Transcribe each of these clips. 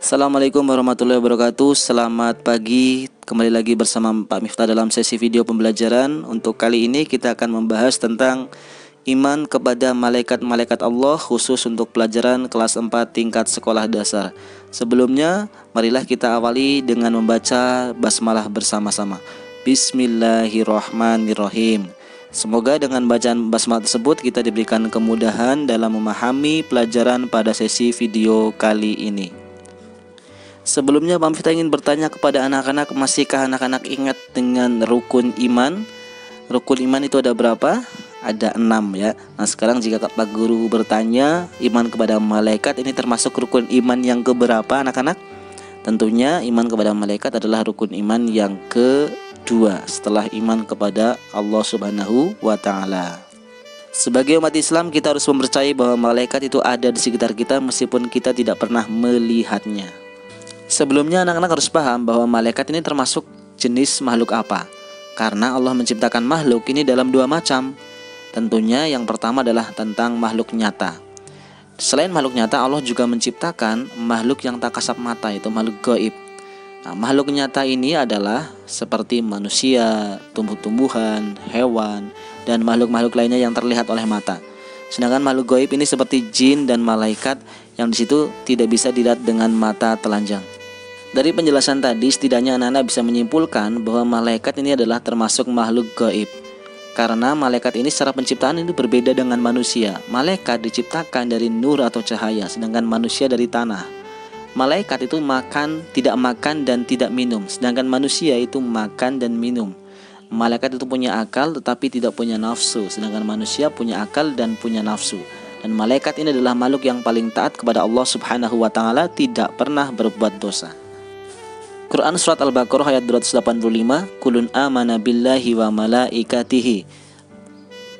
Assalamualaikum warahmatullahi wabarakatuh. Selamat pagi. Kembali lagi bersama Pak Miftah dalam sesi video pembelajaran. Untuk kali ini kita akan membahas tentang iman kepada malaikat-malaikat Allah, khusus untuk pelajaran kelas 4 tingkat sekolah dasar. Sebelumnya, marilah kita awali dengan membaca basmalah bersama-sama. Bismillahirrahmanirrahim. Semoga dengan bacaan basmalah tersebut kita diberikan kemudahan dalam memahami pelajaran pada sesi video kali ini. Sebelumnya Pak Miftah ingin bertanya kepada anak-anak, masihkah anak-anak ingat dengan rukun iman? Rukun iman itu ada berapa? Ada 6 ya. Nah sekarang jika Pak Guru bertanya, iman kepada malaikat ini termasuk rukun iman yang keberapa anak-anak? Tentunya iman kepada malaikat adalah rukun iman yang kedua setelah iman kepada Allah Subhanahu wa Ta'ala. Sebagai umat Islam, kita harus mempercayai bahwa malaikat itu ada di sekitar kita meskipun kita tidak pernah melihatnya. Sebelumnya anak-anak harus paham bahwa malaikat ini termasuk jenis makhluk apa. Karena Allah menciptakan makhluk ini dalam dua macam. Tentunya yang pertama adalah tentang makhluk nyata. Selain makhluk nyata, Allah juga menciptakan makhluk yang tak kasat mata, itu makhluk gaib. Nah, makhluk nyata ini adalah seperti manusia, tumbuh-tumbuhan, hewan, dan makhluk-makhluk lainnya yang terlihat oleh mata. Sedangkan makhluk gaib ini seperti jin dan malaikat yang di situ tidak bisa dilihat dengan mata telanjang. Dari penjelasan tadi, setidaknya anak-anak bisa menyimpulkan bahwa malaikat ini adalah termasuk makhluk gaib. Karena malaikat ini secara penciptaan itu berbeda dengan manusia. Malaikat diciptakan dari nur atau cahaya, sedangkan manusia dari tanah. Malaikat itu tidak makan dan tidak minum, sedangkan manusia itu makan dan minum. Malaikat itu punya akal tetapi tidak punya nafsu, sedangkan manusia punya akal dan punya nafsu. Dan malaikat ini adalah makhluk yang paling taat kepada Allah Subhanahu wa Ta'ala, tidak pernah berbuat dosa. Quran Surat Al-Baqarah ayat 285, Kulun amana billahi wa malaikatihi,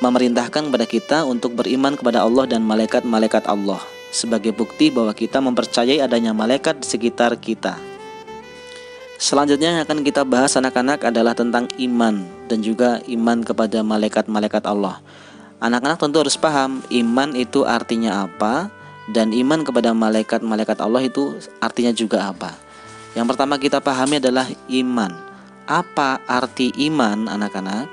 memerintahkan kepada kita untuk beriman kepada Allah dan malaikat-malaikat Allah, sebagai bukti bahwa kita mempercayai adanya malaikat di sekitar kita. Selanjutnya yang akan kita bahas anak-anak adalah tentang iman dan juga iman kepada malaikat-malaikat Allah. Anak-anak tentu harus paham iman itu artinya apa, dan iman kepada malaikat-malaikat Allah itu artinya juga apa. Yang pertama kita pahami adalah iman. Apa arti iman anak-anak?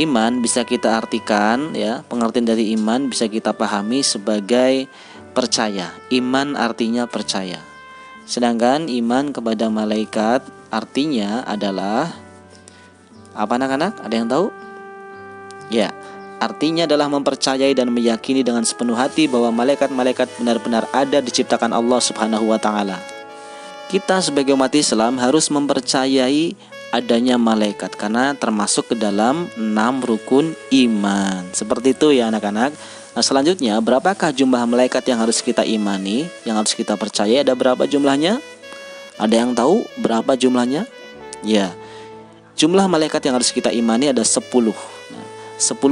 Iman bisa kita artikan ya, pengertian dari iman bisa kita pahami sebagai percaya. Iman artinya percaya. Sedangkan iman kepada malaikat artinya adalah apa anak-anak? Ada yang tahu? Ya, artinya adalah mempercayai dan meyakini dengan sepenuh hati bahwa malaikat-malaikat benar-benar ada diciptakan Allah Subhanahu wa Ta'ala. Kita sebagai umat Islam harus mempercayai adanya malaikat karena termasuk ke dalam 6 rukun iman. Seperti itu ya anak-anak. Nah selanjutnya, berapakah jumlah malaikat yang harus kita imani, yang harus kita percaya? Ada berapa jumlahnya? Ada yang tahu berapa jumlahnya? Ya, jumlah malaikat yang harus kita imani ada 10. 10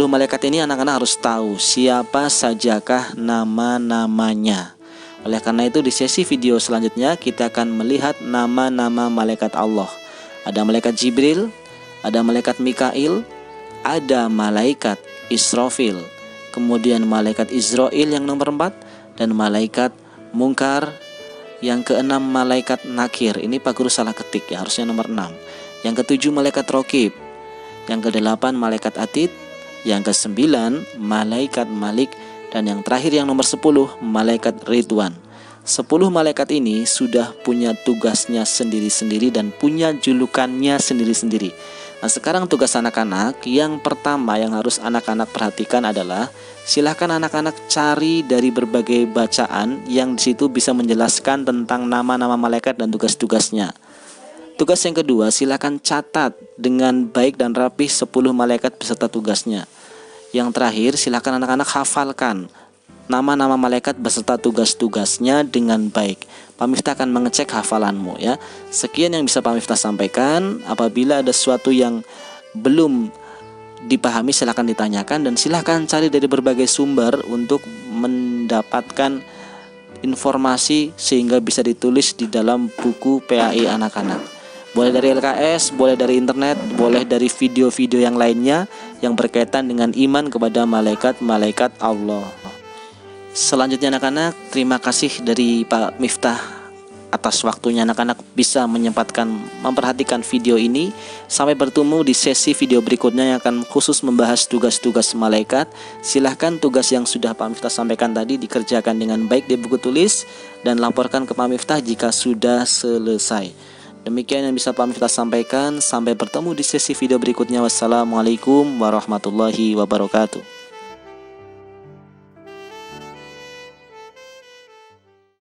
malaikat ini anak-anak harus tahu siapa sajakah nama-namanya. Oleh karena itu di sesi video selanjutnya kita akan melihat nama-nama malaikat Allah. Ada malaikat Jibril, ada malaikat Mikail, ada malaikat Israfil, kemudian malaikat Israil yang nomor 4, dan malaikat Munkar. Yang ke-6 malaikat Nakir. Ini Pak Guru salah ketik ya, harusnya nomor 6. Yang ke-7 malaikat Raqib. Yang ke-8 malaikat Atid. Yang ke-9 malaikat Malik. Dan yang terakhir yang nomor 10 malaikat Ridwan. 10 malaikat ini sudah punya tugasnya sendiri-sendiri dan punya julukannya sendiri-sendiri. Nah sekarang tugas anak-anak yang pertama yang harus anak-anak perhatikan adalah silahkan anak-anak cari dari berbagai bacaan yang disitu bisa menjelaskan tentang nama-nama malaikat dan tugas-tugasnya. Tugas yang kedua, silahkan catat dengan baik dan rapih 10 malaikat beserta tugasnya. Yang terakhir, silakan anak-anak hafalkan nama-nama malaikat beserta tugas-tugasnya dengan baik. Pak Miftah akan mengecek hafalanmu ya. Sekian yang bisa Pak Miftah sampaikan. Apabila ada sesuatu yang belum dipahami silakan ditanyakan, dan silakan cari dari berbagai sumber untuk mendapatkan informasi sehingga bisa ditulis di dalam buku PAI anak-anak. Boleh dari LKS, boleh dari internet, boleh dari video-video yang lainnya yang berkaitan dengan iman kepada malaikat-malaikat Allah. Selanjutnya anak-anak, terima kasih dari Pak Miftah atas waktunya anak-anak bisa menyempatkan memperhatikan video ini. Sampai bertemu di sesi video berikutnya yang akan khusus membahas tugas-tugas malaikat. Silahkan tugas yang sudah Pak Miftah sampaikan tadi dikerjakan dengan baik di buku tulis dan laporkan ke Pak Miftah jika sudah selesai. Demikian yang bisa Pak Miftah sampaikan. Sampai bertemu di sesi video berikutnya. Wassalamualaikum warahmatullahi wabarakatuh.